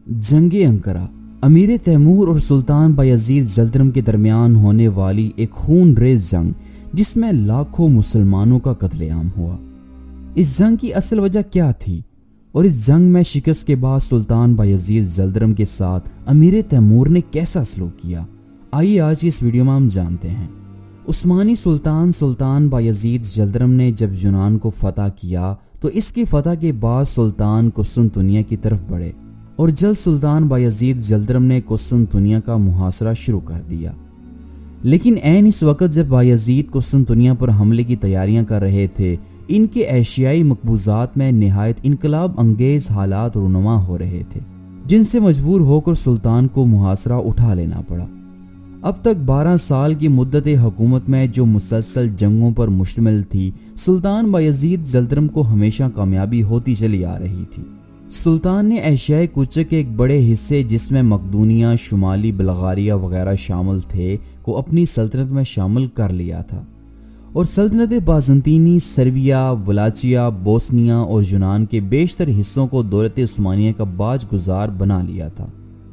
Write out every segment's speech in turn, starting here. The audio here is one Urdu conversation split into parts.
جنگ انقرہ امیر تیمور اور سلطان بایزید جلدرم کے درمیان ہونے والی ایک خون ریز جنگ جس میں لاکھوں مسلمانوں کا قتل عام ہوا۔ اس جنگ کی اصل وجہ کیا تھی اور اس جنگ میں شکست کے بعد سلطان بایزید جلدرم کے ساتھ امیر تیمور نے کیسا سلوک کیا، آئیے آج کی اس ویڈیو میں ہم جانتے ہیں۔ عثمانی سلطان بایزید جلدرم نے جب یونان کو فتح کیا تو اس کی فتح کے بعد سلطان قسطنطنیہ کی طرف بڑھے اور جلد سلطان بایزید جلدرم نے قسطنطنیہ کا محاصرہ شروع کر دیا۔ لیکن عین اس وقت جب بایزید قسطنطنیہ پر حملے کی تیاریاں کر رہے تھے، ان کے ایشیائی مقبوضات میں نہایت انقلاب انگیز حالات رونما ہو رہے تھے، جن سے مجبور ہو کر سلطان کو محاصرہ اٹھا لینا پڑا۔ اب تک 12 سال کی مدت حکومت میں جو مسلسل جنگوں پر مشتمل تھی، سلطان بایزید جلدرم کو ہمیشہ کامیابی ہوتی چلی آ رہی تھی۔ سلطان نے ایشیائی کوچے کے ایک بڑے حصے جس میں مقدونیہ، شمالی بلغاریہ وغیرہ شامل تھے کو اپنی سلطنت میں شامل کر لیا تھا اور سلطنت بازنطینی، سرویا، ولاچیا، بوسنیا اور یونان کے بیشتر حصوں کو دولت عثمانیہ کا باج گزار بنا لیا تھا۔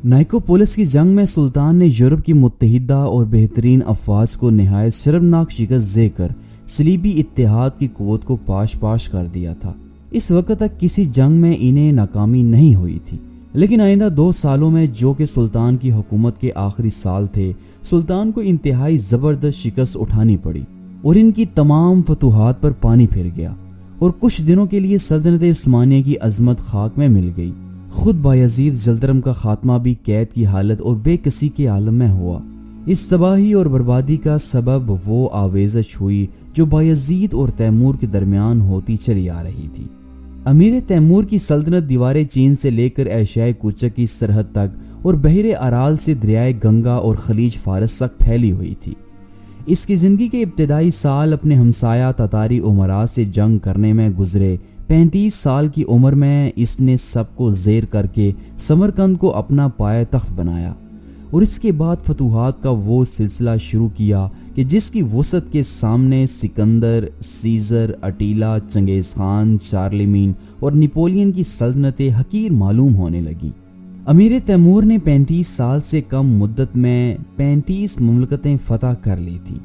نائکوپولس کی جنگ میں سلطان نے یورپ کی متحدہ اور بہترین افواج کو نہایت شرمناک شکست دے کر صلیبی اتحاد کی قوت کو پاش کر دیا تھا۔ اس وقت تک کسی جنگ میں انہیں ناکامی نہیں ہوئی تھی، لیکن آئندہ 2 سالوں میں جو کہ سلطان کی حکومت کے آخری سال تھے، سلطان کو انتہائی زبردست شکست اٹھانی پڑی اور ان کی تمام فتوحات پر پانی پھر گیا اور کچھ دنوں کے لیے سلطنت عثمانیہ کی عظمت خاک میں مل گئی۔ خود بایزید جلدرم کا خاتمہ بھی قید کی حالت اور بے کسی کے عالم میں ہوا۔ اس تباہی اور بربادی کا سبب وہ آویزش ہوئی جو بایزید اور تیمور کے درمیان ہوتی چلی آ رہی تھی۔ امیر تیمور کی سلطنت دیوار چین سے لے کر ایشیائے کوچہ کی سرحد تک اور بحر ارال سے دریائے گنگا اور خلیج فارس تک پھیلی ہوئی تھی۔ اس کی زندگی کے ابتدائی سال اپنے ہمسایہ تتاری امراء سے جنگ کرنے میں گزرے۔ 35 سال کی عمر میں اس نے سب کو زیر کر کے سمرقند کو اپنا پایہ تخت بنایا اور اس کے بعد فتوحات کا وہ سلسلہ شروع کیا کہ جس کی وسعت کے سامنے سکندر، سیزر، اٹیلا، چنگیز خان، چارلیمین اور نپولین کی سلطنتیں حقیر معلوم ہونے لگیں۔ امیر تیمور نے 35 سال سے کم مدت میں 35 مملکتیں فتح کر لی تھیں۔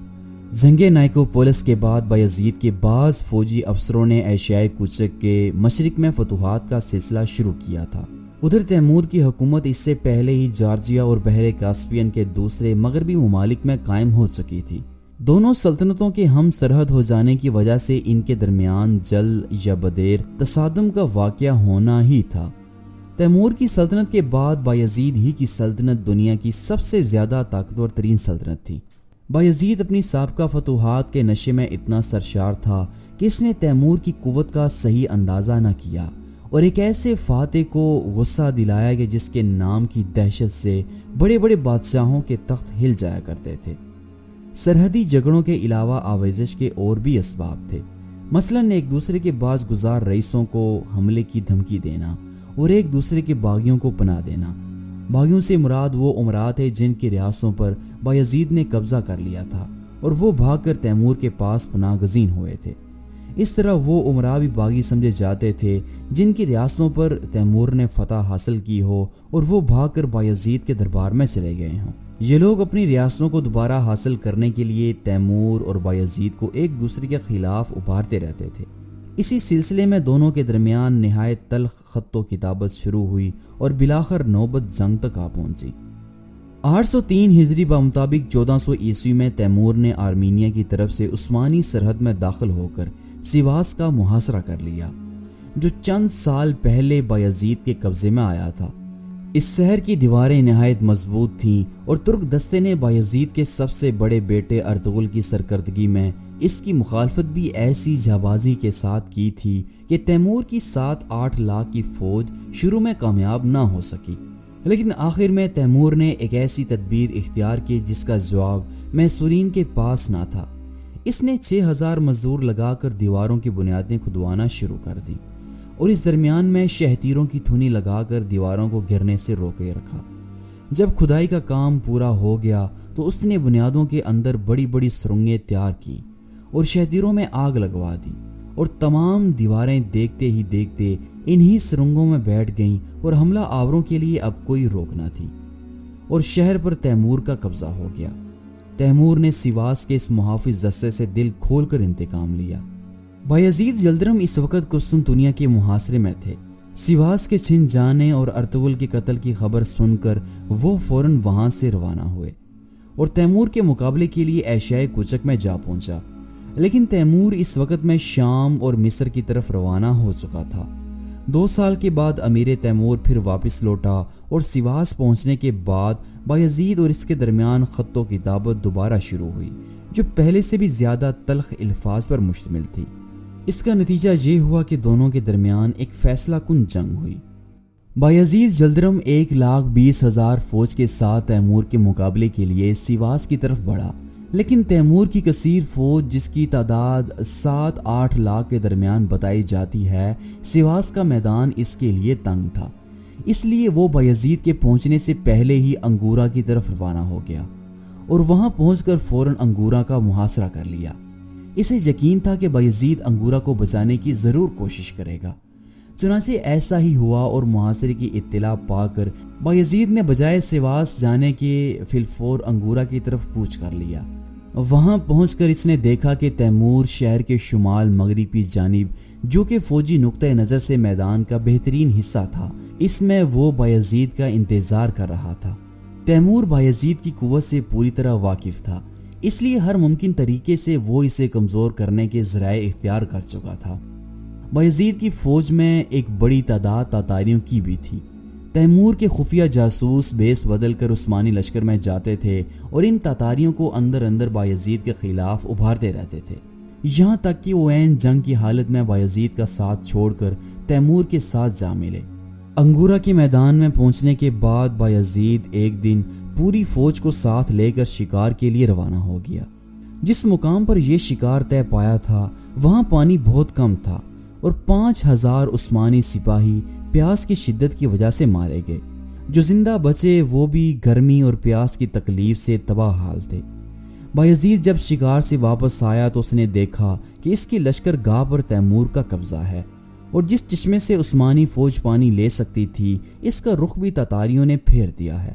جنگ نائکوپولس کے بعد بایزید کے بعض فوجی افسروں نے ایشیائی کوچہ کے مشرق میں فتوحات کا سلسلہ شروع کیا تھا۔ ادھر تیمور کی حکومت اس سے پہلے ہی جارجیا اور بحر کاسپین کے دوسرے مغربی ممالک میں قائم ہو چکی تھی۔ دونوں سلطنتوں کے ہم سرحد ہو جانے کی وجہ سے ان کے درمیان جلد یا بدیر تصادم کا واقعہ ہونا ہی تھا۔ تیمور کی سلطنت کے بعد بایزید ہی کی سلطنت دنیا کی سب سے زیادہ طاقتور ترین سلطنت تھی۔ بایزید اپنی سابقہ فتوحات کے نشے میں اتنا سرشار تھا کہ اس نے تیمور کی قوت کا صحیح اندازہ نہ کیا اور ایک ایسے فاتح کو غصہ دلایا کہ جس کے نام کی دہشت سے بڑے بڑے بادشاہوں کے تخت ہل جایا کرتے تھے۔ سرحدی جھگڑوں کے علاوہ آویزش کے اور بھی اسباب تھے، مثلاً ایک دوسرے کے باز گزار رئیسوں کو حملے کی دھمکی دینا اور ایک دوسرے کے باغیوں کو پناہ دینا۔ باغیوں سے مراد وہ امراء تھے جن کی ریاستوں پر بایزید نے قبضہ کر لیا تھا اور وہ بھاگ کر تیمور کے پاس پناہ گزین ہوئے تھے۔ اس طرح وہ امراء بھی باغی سمجھے جاتے تھے جن کی ریاستوں پر تیمور نے فتح حاصل کی ہو اور وہ بھاگ کر بایزید کے دربار میں چلے گئے ہوں۔ یہ لوگ اپنی ریاستوں کو دوبارہ حاصل کرنے کے لیے تیمور اور بایزید کو ایک دوسرے کے خلاف ابھارتے رہتے تھے۔ اسی سلسلے میں دونوں کے درمیان نہایت تلخ خط و کتابت شروع ہوئی اور بلاخر نوبت جنگ تک آ پہنچی۔ 803 ہجری بمطابق 1400 عیسوی میں تیمور نے آرمینیا کی طرف سے عثمانی سرحد میں داخل ہو کر سیواس کا محاصرہ کر لیا، جو چند سال پہلے بایزید کے قبضے میں آیا تھا۔ اس شہر کی دیواریں نہایت مضبوط تھیں اور ترک دستے نے بایزید کے سب سے بڑے بیٹے ارطغرل کی سرکردگی میں اس کی مخالفت بھی ایسی جانبازی کے ساتھ کی تھی کہ تیمور کی 7-8 لاکھ کی فوج شروع میں کامیاب نہ ہو سکی، لیکن آخر میں تیمور نے ایک ایسی تدبیر اختیار کی جس کا جواب میسورین کے پاس نہ تھا۔ اس نے 6000 مزدور لگا کر دیواروں کی بنیادیں کھدوانا شروع کر دی اور اس درمیان میں شہتیروں کی تھونی لگا کر دیواروں کو گرنے سے روکے رکھا۔ جب کھدائی کا کام پورا ہو گیا تو اس نے بنیادوں کے اندر بڑی بڑی سرنگیں تیار کی اور شہتیروں میں آگ لگوا دی اور تمام دیواریں دیکھتے ہی دیکھتے انہی سرنگوں میں بیٹھ گئیں اور حملہ آوروں کے لیے اب کوئی روک نہ تھی اور شہر پر تیمور کا قبضہ ہو گیا۔ تیمور نے سیواس کے اس محافظ دستے سے دل کھول کر انتقام لیا۔ بایزید جلدرم اس وقت قسطنطنیہ کے محاصرے میں تھے۔ سیواس کے چھن جانے اور ارطغرل کے قتل کی خبر سن کر وہ فوراً وہاں سے روانہ ہوئے اور تیمور کے مقابلے کے لیے ایشیائے کوچک میں جا پہنچا، لیکن تیمور اس وقت میں شام اور مصر کی طرف روانہ ہو چکا تھا۔ 2 سال کے بعد امیر تیمور پھر واپس لوٹا اور سیواس پہنچنے کے بعد بایزید اور اس کے درمیان خط و کتابت دوبارہ شروع ہوئی، جو پہلے سے بھی زیادہ تلخ الفاظ پر مشتمل تھی۔ اس کا نتیجہ یہ ہوا کہ دونوں کے درمیان ایک فیصلہ کن جنگ ہوئی۔ بایزید جلدرم 1,20,000 فوج کے ساتھ تیمور کے مقابلے کے لیے سیواس کی طرف بڑھا، لیکن تیمور کی کثیر فوج جس کی تعداد 7-8 لاکھ کے درمیان بتائی جاتی ہے، سیواس کا میدان اس کے لیے تنگ تھا، اس لیے وہ بایزید کے پہنچنے سے پہلے ہی انگورا کی طرف روانہ ہو گیا اور وہاں پہنچ کر فوراً انگورا کا محاصرہ کر لیا۔ اسے یقین تھا کہ بایزید انگورا کو بچانے کی ضرور کوشش کرے گا، چنانچہ ایسا ہی ہوا اور محاصرے کی اطلاع پا کر بایزید نے بجائے سیواس جانے کے فی الفور انگورا کی طرف کوچ کر لیا۔ وہاں پہنچ کر اس نے دیکھا کہ تیمور شہر کے شمال مغربی جانب، جو کہ فوجی نقطہ نظر سے میدان کا بہترین حصہ تھا، اس میں وہ بایزید کا انتظار کر رہا تھا۔ تیمور بایزید کی قوت سے پوری طرح واقف تھا، اس لیے ہر ممکن طریقے سے وہ اسے کمزور کرنے کے ذرائع اختیار کر چکا تھا۔ بایزید کی فوج میں ایک بڑی تعداد تاتاریوں کی بھی تھی۔ تیمور کے خفیہ جاسوس بیس بدل کر عثمانی لشکر میں جاتے تھے اور ان تاتاریوں کو اندر اندر بایزید کے خلاف ابھارتے رہتے تھے، یہاں تک کہ وہ عین جنگ کی حالت میں بایزید کا ساتھ چھوڑ کر تیمور کے ساتھ جا ملے۔ انگورا کے میدان میں پہنچنے کے بعد بایزید ایک دن پوری فوج کو ساتھ لے کر شکار کے لیے روانہ ہو گیا۔ جس مقام پر یہ شکار طے پایا تھا وہاں پانی بہت کم تھا اور 5,000 عثمانی سپاہی پیاس کی شدت کی وجہ سے مارے گئے۔ جو زندہ بچے وہ بھی گرمی اور پیاس کی تکلیف سے تباہ حال تھے۔ بایزید جب شکار سے واپس آیا تو اس نے دیکھا کہ اس کی لشکر گاہ پر تیمور کا قبضہ ہے اور جس چشمے سے عثمانی فوج پانی لے سکتی تھی اس کا رخ بھی تاتاریوں نے پھیر دیا ہے،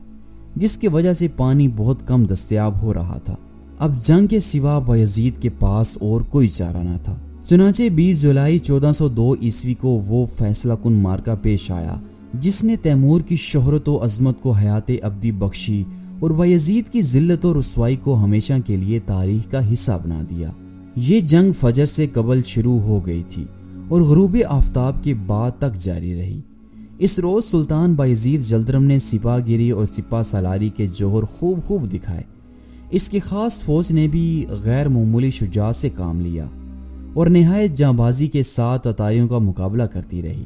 جس کی وجہ سے پانی بہت کم دستیاب ہو رہا تھا۔ اب جنگ کے سوا بایزید کے پاس اور کوئی چارہ نہ تھا، چنانچہ 20 جولائی 1402 عیسوی کو وہ فیصلہ کن مارکا پیش آیا جس نے تیمور کی شہرت و عظمت کو حیات ابدی بخشی اور بایزید کی ذلت و رسوائی کو ہمیشہ کے لیے تاریخ کا حصہ بنا دیا۔ یہ جنگ فجر سے قبل شروع ہو گئی تھی اور غروب آفتاب کے بعد تک جاری رہی۔ اس روز سلطان بایزید جلدرم نے سپاہ گیری اور سپاہ سالاری کے جوہر خوب دکھائے۔ اس کی خاص فوج نے بھی غیر معمولی شجاعت سے کام لیا اور نہایت جانبازی کے ساتھ تاتاریوں کا مقابلہ کرتی رہی،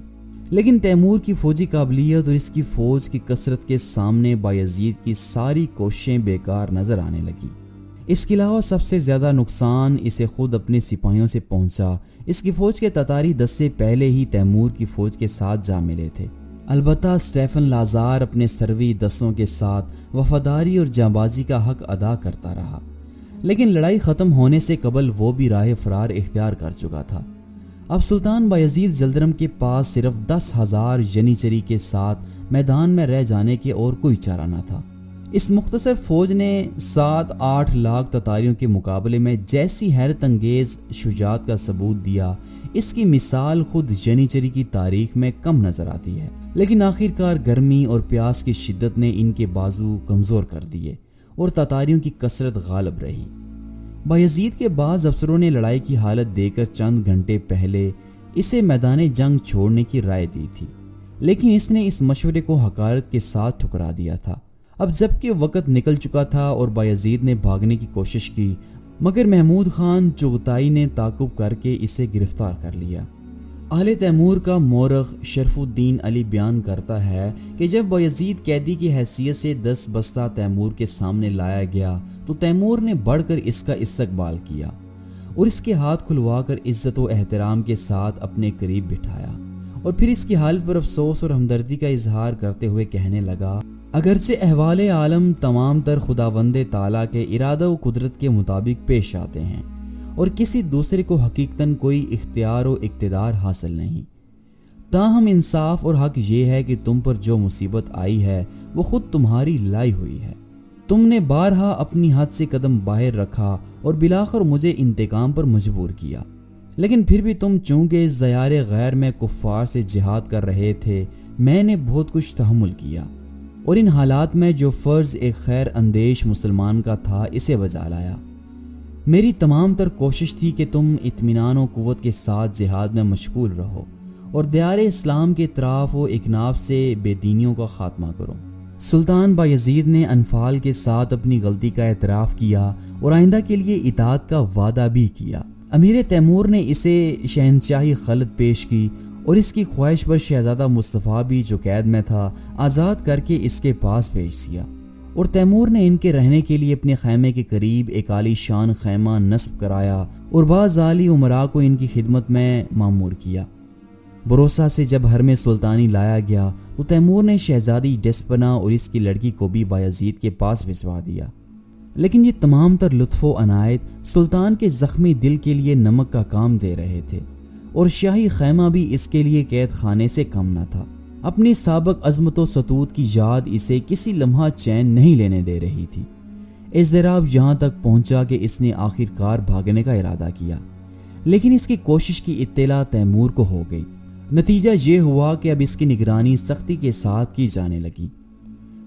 لیکن تیمور کی فوجی قابلیت اور اس کی فوج کی کثرت کے سامنے بایزید کی ساری کوششیں بیکار نظر آنے لگیں۔ اس کے علاوہ سب سے زیادہ نقصان اسے خود اپنے سپاہیوں سے پہنچا۔ اس کی فوج کے تاتاری دستے پہلے ہی تیمور کی فوج کے ساتھ جا ملے تھے، البتہ اسٹیفن لازار اپنے سروی دستوں کے ساتھ وفاداری اور جانبازی کا حق ادا کرتا رہا، لیکن لڑائی ختم ہونے سے قبل وہ بھی راہ فرار اختیار کر چکا تھا۔ اب سلطان بایزید جلدرم کے پاس صرف 10,000 ینیچری کے ساتھ میدان میں رہ جانے کے اور کوئی چارہ نہ تھا۔ اس مختصر فوج نے 7-8 لاکھ تاتاریوں کے مقابلے میں جیسی حیرت انگیز شجاعت کا ثبوت دیا، اس کی مثال خود ینیچری کی تاریخ میں کم نظر آتی ہے، لیکن آخرکار گرمی اور پیاس کی شدت نے ان کے بازو کمزور کر دیے اور تاتاریوں کی کثرت غالب رہی۔ بایزید کے بعض افسروں نے لڑائی کی حالت دے کر چند گھنٹے پہلے اسے میدان جنگ چھوڑنے کی رائے دی تھی، لیکن اس نے اس مشورے کو حقارت کے ساتھ ٹھکرا دیا تھا۔ اب جبکہ وقت نکل چکا تھا اور بایزید نے بھاگنے کی کوشش کی، مگر محمود خان چغتائی نے تعاقب کر کے اسے گرفتار کر لیا۔ آل تیمور کا مورخ شرف الدین علی بیان کرتا ہے کہ جب بایزید قیدی کی حیثیت سے 10 بستہ تیمور کے سامنے لایا گیا تو تیمور نے بڑھ کر اس کا استقبال کیا اور اس کے ہاتھ کھلوا کر عزت و احترام کے ساتھ اپنے قریب بٹھایا اور پھر اس کی حالت پر افسوس اور ہمدردی کا اظہار کرتے ہوئے کہنے لگا، اگرچہ احوال عالم تمام تر خداوند تعالیٰ کے ارادہ و قدرت کے مطابق پیش آتے ہیں اور کسی دوسرے کو حقیقتاً کوئی اختیار و اقتدار حاصل نہیں، تاہم انصاف اور حق یہ ہے کہ تم پر جو مصیبت آئی ہے وہ خود تمہاری لائی ہوئی ہے۔ تم نے بارہا اپنی حد سے قدم باہر رکھا اور بالآخر مجھے انتقام پر مجبور کیا، لیکن پھر بھی تم چونکہ اس دیار غیر میں کفار سے جہاد کر رہے تھے، میں نے بہت کچھ تحمل کیا اور ان حالات میں جو فرض ایک خیر اندیش مسلمان کا تھا اسے بجا لایا۔ میری تمام تر کوشش تھی کہ تم اطمینان و قوت کے ساتھ جہاد میں مشغول رہو اور دیار اسلام کے اطراف و اکناف سے بے دینیوں کا خاتمہ کرو۔ سلطان بایزید نے انفال کے ساتھ اپنی غلطی کا اعتراف کیا اور آئندہ کے لیے اطاعت کا وعدہ بھی کیا۔ امیر تیمور نے اسے شہنشاہی خلعت پیش کی اور اس کی خواہش پر شہزادہ مصطفیٰ بھی جو قید میں تھا آزاد کر کے اس کے پاس بھیج دیا، اور تیمور نے ان کے رہنے کے لیے اپنے خیمے کے قریب ایک عالی شان خیمہ نصب کرایا اور بعض عالی امراء کو ان کی خدمت میں مامور کیا۔ بروسا سے جب حرم سلطانی لایا گیا تو تیمور نے شہزادی ڈیسپنا اور اس کی لڑکی کو بھی بایزید کے پاس بھجوا دیا، لیکن یہ تمام تر لطف و عنایت سلطان کے زخمی دل کے لیے نمک کا کام دے رہے تھے، اور شاہی خیمہ بھی اس کے لیے قید خانے سے کم نہ تھا۔ اپنی سابق عظمت و ستوت کی یاد اسے کسی لمحہ چین نہیں لینے دے رہی تھی۔ اضطراب یہاں تک پہنچا کہ اس نے آخر کار بھاگنے کا ارادہ کیا، لیکن اس کی کوشش کی اطلاع تیمور کو ہو گئی۔ نتیجہ یہ ہوا کہ اب اس کی نگرانی سختی کے ساتھ کی جانے لگی۔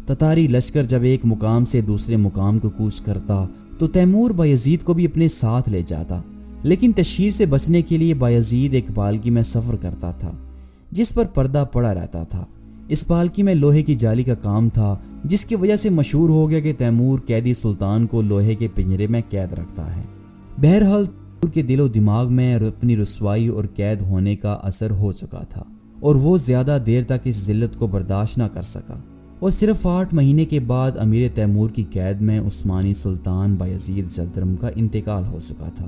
تتاری لشکر جب ایک مقام سے دوسرے مقام کو کوچ کرتا تو تیمور بایزید کو بھی اپنے ساتھ لے جاتا، لیکن تشہیر سے بچنے کے لیے بایزید ایک پالکی میں سفر کرتا تھا جس پر پردہ پڑا رہتا تھا۔ اس پالکی میں لوہے کی جالی کا کام تھا، جس کی وجہ سے مشہور ہو گیا کہ تیمور قیدی سلطان کو لوہے کے پنجرے میں قید رکھتا ہے۔ بہرحال تیمور کے دل و دماغ میں اپنی رسوائی اور قید ہونے کا اثر ہو چکا تھا، اور وہ زیادہ دیر تک اس ذلت کو برداشت نہ کر سکا، اور صرف 8 مہینے کے بعد امیر تیمور کی قید میں عثمانی سلطان بایزید جلدرم کا انتقال ہو چکا تھا۔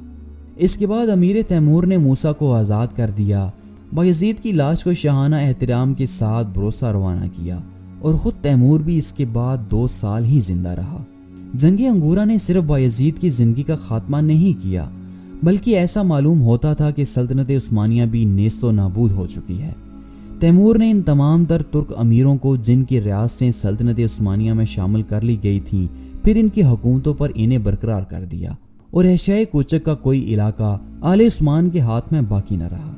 اس کے بعد امیر تیمور نے موسیٰ کو آزاد کر دیا، بایزید کی لاش کو شاہانہ احترام کے ساتھ بروسا روانہ کیا، اور خود تیمور بھی اس کے بعد 2 سال ہی زندہ رہا۔ جنگ انگورہ نے صرف بایزید کی زندگی کا خاتمہ نہیں کیا، بلکہ ایسا معلوم ہوتا تھا کہ سلطنت عثمانیہ بھی نیست و نابود ہو چکی ہے۔ تیمور نے ان تمام تر ترک امیروں کو جن کی ریاستیں سلطنت عثمانیہ میں شامل کر لی گئی تھیں، پھر ان کی حکومتوں پر انہیں برقرار کر دیا، اور ایشیائے کوچک کا کوئی علاقہ آل عثمان کے ہاتھ میں باقی نہ رہا۔